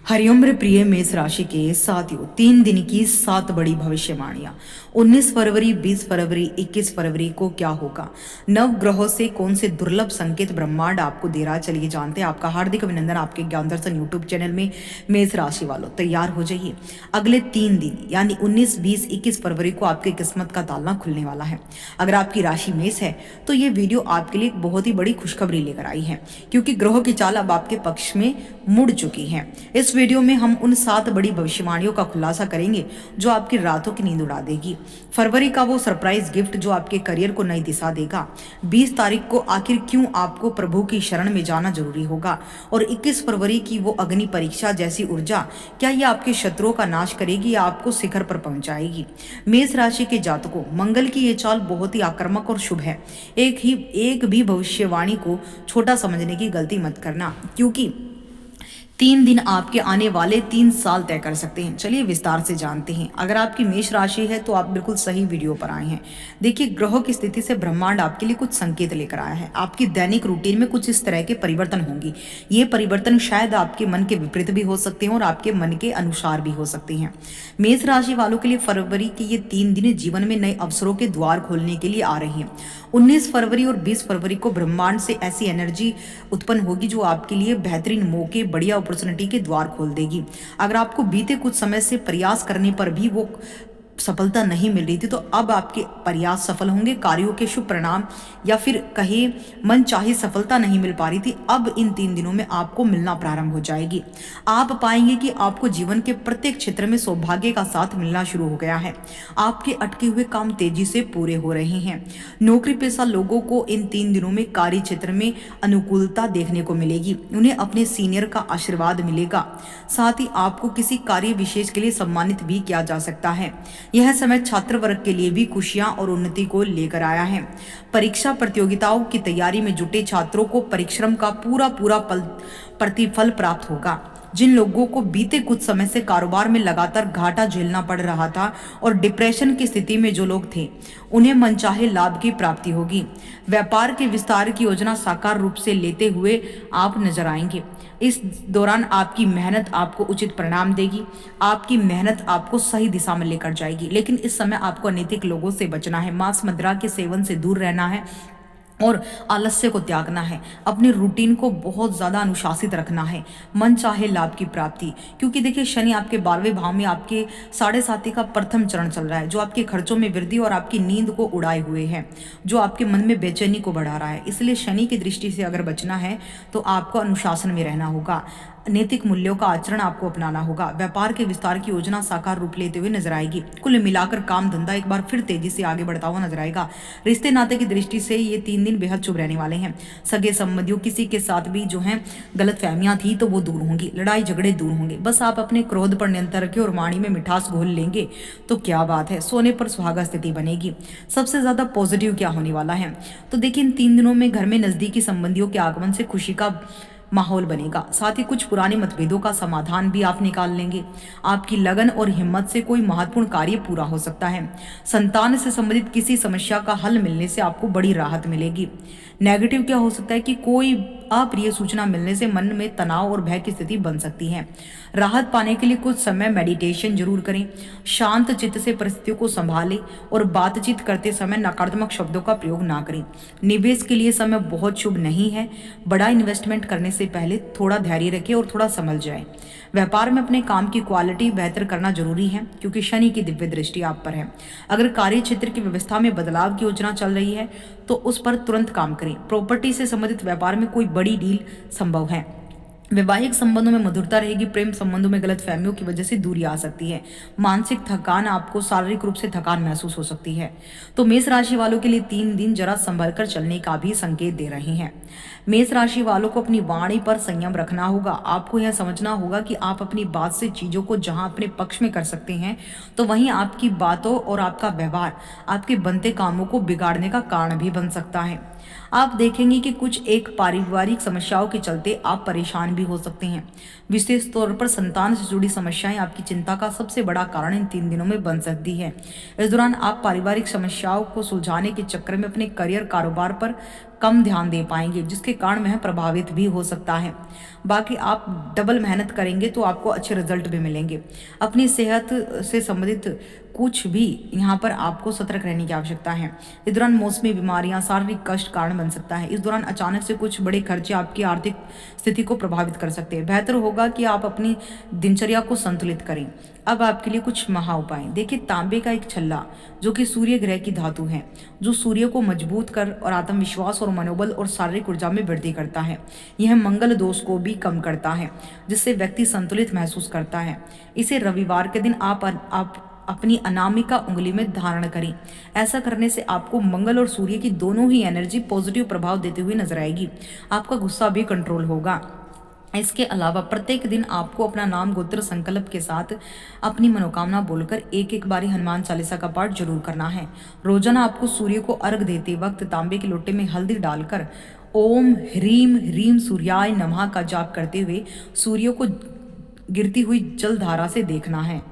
हरिओम प्रिय मेष राशि के साथियों, 3 दिन की 7 बड़ी भविष्यवाणियां। 19 फरवरी, 20 फरवरी, 21 फरवरी को क्या होगा, नव ग्रहों से कौन से दुर्लभ संकेत ब्रह्मांड आपको दे रहा, चलिए जानते हैं। आपका हार्दिक अभिनंदन आपके ज्ञान दर्शन यूट्यूब चैनल में। मेष राशि वालों, तैयार हो जाइए। अगले 3 दिन यानी 19, 20, 21 फरवरी को आपकी किस्मत का ताला खुलने वाला है। अगर आपकी राशि मेष है तो ये वीडियो आपके लिए एक बहुत ही बड़ी खुशखबरी लेकर आई है, क्योंकि ग्रहों की चाल अब आपके पक्ष में मुड़ चुकी है। इस वीडियो में हम उन 7 बड़ी भविष्यवाणियों का खुलासा करेंगे जो आपकी रातों की नींद उड़ा देगी। फरवरी का वो सरप्राइज गिफ्ट जो आपके करियर को नई दिशा देगा। 20 तारीख को आखिर क्यों आपको प्रभु की शरण में जाना जरूरी होगा। और 21 फरवरी की वो अग्नि परीक्षा जैसी ऊर्जा, क्या ये आपके शत्रुओं का नाश करेगी या आपको शिखर पर पहुंचाएगी। मेष राशि के जातकों, मंगल की ये चाल बहुत ही आक्रामक और शुभ है। एक भी भविष्यवाणी को छोटा समझने की गलती मत करना, क्योंकि 3 दिन आपके आने वाले 3 साल तय कर सकते हैं। चलिए विस्तार से जानते हैं। अगर आपकी मेष राशि है तो आप बिल्कुल सही वीडियो पर आए हैं। देखिए, ग्रहों की स्थिति से ब्रह्मांड आपके लिए कुछ संकेत लेकर आया है। आपकी दैनिक रूटीन में कुछ इस तरह के परिवर्तन होंगे। ये परिवर्तन शायद आपके मन के विपरीत भी हो सकते हैं और आपके मन के अनुसार भी हो सकते हैं। मेष राशि वालों के लिए फरवरी के ये 3 दिन जीवन में नए अवसरों के द्वार खोलने के लिए आ रहे हैं। 19 फरवरी और 20 फरवरी को ब्रह्मांड से ऐसी एनर्जी उत्पन्न होगी जो आपके लिए बेहतरीन मौके, बढ़िया अपॉर्चुनिटी के द्वार खोल देगी। अगर आपको बीते कुछ समय से प्रयास करने पर भी वो सफलता नहीं मिल रही थी, तो अब आपके प्रयास सफल होंगे। कार्यों के शुभ परिणाम या फिर कहे मन चाही सफलता नहीं मिल पा रही थी, अब इन 3 दिनों में आपको मिलना प्रारंभ हो जाएगी। आप पाएंगे कि आपको जीवन के प्रत्येक क्षेत्र में सौभाग्य का साथ मिलना शुरू हो गया है। आपके अटके हुए काम तेजी से पूरे हो रहे हैं। नौकरी पेशा लोगों को इन 3 दिनों में कार्य क्षेत्र में अनुकूलता देखने को मिलेगी। उन्हें अपने सीनियर का आशीर्वाद मिलेगा। साथ ही आपको किसी कार्य विशेष के लिए सम्मानित भी किया जा सकता है। यह समय छात्र वर्ग के लिए भी खुशियां और उन्नति को लेकर आया है। परीक्षा प्रतियोगिताओं की तैयारी में जुटे छात्रों को परिश्रम का पूरा प्रतिफल प्राप्त होगा। जिन लोगों को बीते कुछ समय से कारोबार में लगातार घाटा झेलना पड़ रहा था और डिप्रेशन की स्थिति में जो लोग थे, उन्हें मनचाहे लाभ की प्राप्ति होगी। व्यापार के विस्तार की योजना साकार रूप से लेते हुए आप नजर आएंगे। इस दौरान आपकी मेहनत आपको उचित परिणाम देगी। आपकी मेहनत आपको सही दिशा में लेकर जाएगी। लेकिन इस समय आपको अनैतिक लोगों से बचना है, मांस मदिरा के सेवन से दूर रहना है और आलस्य को त्यागना है। अपने रूटीन को बहुत ज्यादा अनुशासित रखना है। मन चाहे लाभ की प्राप्ति, क्योंकि देखिए शनि आपके 12वें भाव में आपके 7.5 का प्रथम चरण चल रहा है, जो आपके खर्चों में वृद्धि और आपकी नींद को उड़ाए हुए है, जो आपके मन में बेचैनी को बढ़ा रहा है। इसलिए शनि की दृष्टि से अगर बचना है तो आपको अनुशासन में रहना होगा। नैतिक मूल्यों का आचरण आपको अपनाना होगा। व्यापार के विस्तार की योजना साकार रूप लेते हुए नजर आएगी। कुल मिलाकर काम धंधा एक बार फिर तेजी से आगे बढ़ता हुआ नजर आएगा। रिश्ते नाते की दृष्टि से ये 3 दिन बेहद शुभ रहने वाले हैं। सगे संबंधियों किसी के साथ भी जो है गलत फहमियां थी तो वो दूर होंगी, लड़ाई झगड़े दूर होंगे। बस आप अपने क्रोध पर नियंत्रण रखें और वाणी में मिठास घोल लेंगे तो क्या बात है, सोने पर सुहागा स्थिति बनेगी। सबसे ज्यादा पॉजिटिव क्या होने वाला है, तो देखिए इन 3 दिनों में घर में नजदीकी संबंधियों के आगमन से खुशी का माहौल बनेगा। साथ ही कुछ पुराने मतभेदों का समाधान भी आप निकाल लेंगे। आपकी लगन और हिम्मत से कोई महत्वपूर्ण कार्य पूरा हो सकता है। संतान से संबंधित किसी समस्या का हल मिलने से आपको बड़ी राहत मिलेगी। नेगेटिव क्या हो सकता है कि कोई अप्रिय सूचना मिलने से मन में तनाव और भय की स्थिति बन सकती है। राहत पाने के लिए कुछ समय मेडिटेशन जरूर करें। शांत चित्त से परिस्थितियों को संभालें और बातचीत करते समय नकारात्मक शब्दों का प्रयोग ना करें। निवेश के लिए समय बहुत शुभ नहीं है। बड़ा इन्वेस्टमेंट करने से पहले थोड़ा धैर्य रखें और थोड़ा समझ जाए। व्यापार में अपने काम की क्वालिटी बेहतर करना जरूरी है, क्योंकि शनि की दिव्य दृष्टि आप पर है। अगर कार्य क्षेत्र की व्यवस्था में बदलाव की योजना चल रही है तो उस पर तुरंत काम करें। प्रॉपर्टी से संबंधित व्यापार में कोई बड़ी डील संभव है। वैवाहिक संबंधों में मधुरता रहेगी। प्रेम संबंधों में गलत फहमियों की वजह से दूरी आ सकती है। मानसिक थकान, आपको शारीरिक रूप से थकान महसूस हो सकती है। तो मेष राशि वालों के लिए 3 दिन जरा संभल कर चलने का भी संकेत दे रहे हैं। मेष राशि वालों को अपनी वाणी पर संयम रखना होगा। आपको यह समझना होगा कि आप अपनी बात से चीजों को जहां अपने पक्ष में कर सकते हैं, तो वहीं आपकी बातों और आपका व्यवहार आपके बनते कामों को बिगाड़ने का कारण भी बन सकता है। आप देखेंगे कि कुछ एक पारिवारिक समस्याओं के चलते आप परेशान भी हो सकते हैं। विशेष तौर पर संतान से जुड़ी समस्याएं आपकी चिंता का सबसे बड़ा कारण इन 3 दिनों में बन सकती है। इस दौरान आप पारिवारिक समस्याओं को सुलझाने के चक्कर में अपने करियर कारोबार पर कम ध्यान दे पाएंगे, जिसके कारण वह प्रभावित भी हो सकता है। बाकी आप डबल मेहनत करेंगे तो आपको अच्छे रिजल्ट भी मिलेंगे। अपनी सेहत से संबंधित कुछ भी यहाँ पर आपको सतर्क रहने की आवश्यकता है। इस दौरान मौसमी बीमारियां शारीरिक कष्ट कारण बन सकता है। इस दौरान अचानक से कुछ बड़े खर्चे आपकी आर्थिक स्थिति को प्रभावित कर सकते हैं। बेहतर होगा कि आप अपनी दिनचर्या को संतुलित करें। अब आपके लिए कुछ महा उपाय देखिए। तांबे का एक छल्ला जो कि सूर्य ग्रह की धातु है, जो सूर्य को मजबूत कर और आत्मविश्वास और मनोबल और शारीरिक ऊर्जा में वृद्धि करता है। यह मंगल दोष को भी कम करता है, जिससे व्यक्ति संतुलित महसूस करता है। इसे रविवार के दिन आप अपनी अनामिका उंगली में धारण करें। ऐसा करने से आपको मंगल और सूर्य की दोनों ही एनर्जी पॉजिटिव प्रभाव देते हुए नजर आएगी। आपका गुस्सा भी कंट्रोल होगा। इसके अलावा प्रत्येक दिन आपको अपना नाम गोत्र संकल्प के साथ अपनी मनोकामना बोलकर एक एक बारी हनुमान चालीसा का पाठ जरूर करना है। रोजाना आपको सूर्य को अर्घ देते वक्त तांबे के लोटे में हल्दी डालकर ओम ह्रीम ह्रीम सूर्याय नमः का जाप करते हुए सूर्य को गिरती हुई जल धारा से देखना है।